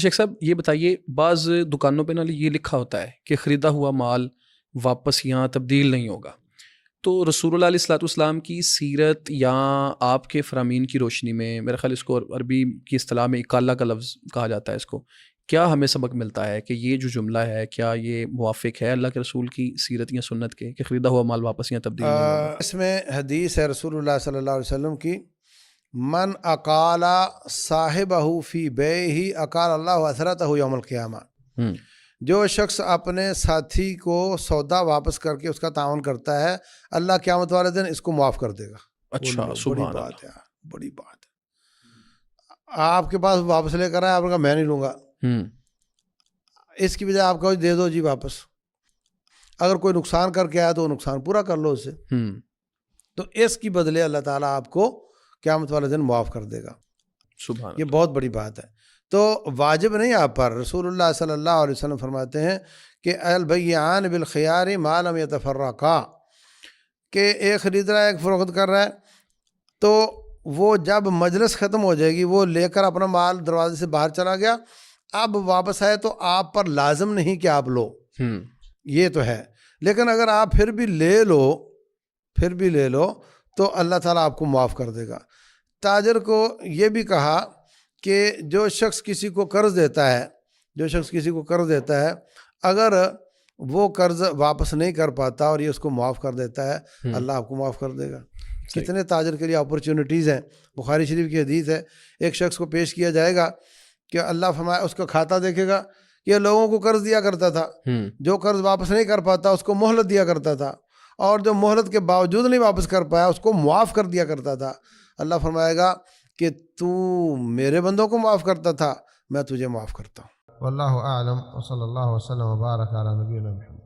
شیخ صاحب یہ بتائیے، بعض دکانوں پہ نا یہ لکھا ہوتا ہے کہ خریدا ہوا مال واپس یہاں تبدیل نہیں ہوگا، تو رسول اللہ علیہ الصلوۃ والسلام کی سیرت یا آپ کے فرامین کی روشنی میں، میرا خیال اس کو عربی کی اصطلاح میں اکالہ کا لفظ کہا جاتا ہے، اس کو کیا ہمیں سبق ملتا ہے کہ یہ جو جملہ ہے کیا یہ موافق ہے اللہ کے رسول کی سیرت یا سنت کے کہ خریدا ہوا مال واپس یہاں تبدیل نہیں ہوگا؟ اس میں حدیث ہے رسول اللہ صلی اللہ علیہ وسلم کی، من اقال صاحبہ فی بیعہ اقال اللہ اثرتہ یوم القیامہ، جو شخص اپنے ساتھی کو سودا واپس کر کے اس کا تعاون کرتا ہے، اللہ قیامت والے دن اس کو معاف کر دے گا۔ اچھا، بڑی سبحان بات ہے، بڑی بات ہے۔ آپ کے پاس واپس لے کر آئے، آپ نے کہا میں نہیں لوں گا، اس کی بجائے آپ کہو دے دو جی واپس۔ اگر کوئی نقصان کر کے آیا تو وہ نقصان پورا کر لو اسے، تو اس کی بدلے اللہ تعالیٰ آپ کو قیامت والے دن معاف کر دے گا۔ سبحان یہ بہت بڑی بات ہے۔ تو واجب نہیں آپ پر، رسول اللہ صلی اللہ علیہ وسلم فرماتے ہیں کہ البیعان بالخیار ما لم یتفرقا، کہ ایک خرید رہا ہے ایک فروخت کر رہا ہے، تو وہ جب مجلس ختم ہو جائے گی وہ لے کر اپنا مال دروازے سے باہر چلا گیا، اب واپس آئے تو آپ پر لازم نہیں کہ آپ لو، یہ تو ہے، لیکن اگر آپ پھر بھی لے لو تو اللہ تعالیٰ آپ کو معاف کر دے گا۔ تاجر کو یہ بھی کہا کہ جو شخص کسی کو قرض دیتا ہے اگر وہ قرض واپس نہیں کر پاتا اور یہ اس کو معاف کر دیتا ہے، اللہ آپ کو معاف کر دے گا۔ کتنے تاجر کے لیے اپرچونٹیز ہیں۔ بخاری شریف کی حدیث ہے، ایک شخص کو پیش کیا جائے گا کہ اللہ فرمائے، اس کا کھاتا دیکھے گا، یہ لوگوں کو قرض دیا کرتا تھا، جو قرض واپس نہیں کر پاتا اس کو مہلت دیا کرتا تھا، اور جو مہلت کے باوجود نہیں واپس کر پایا اس کو معاف کر دیا کرتا تھا۔ اللہ فرمائے گا کہ تو میرے بندوں کو معاف کرتا تھا، میں تجھے معاف کرتا ہوں۔ واللہ اعلم، وصلی اللہ وسلم وبارک علی نبینا محمد۔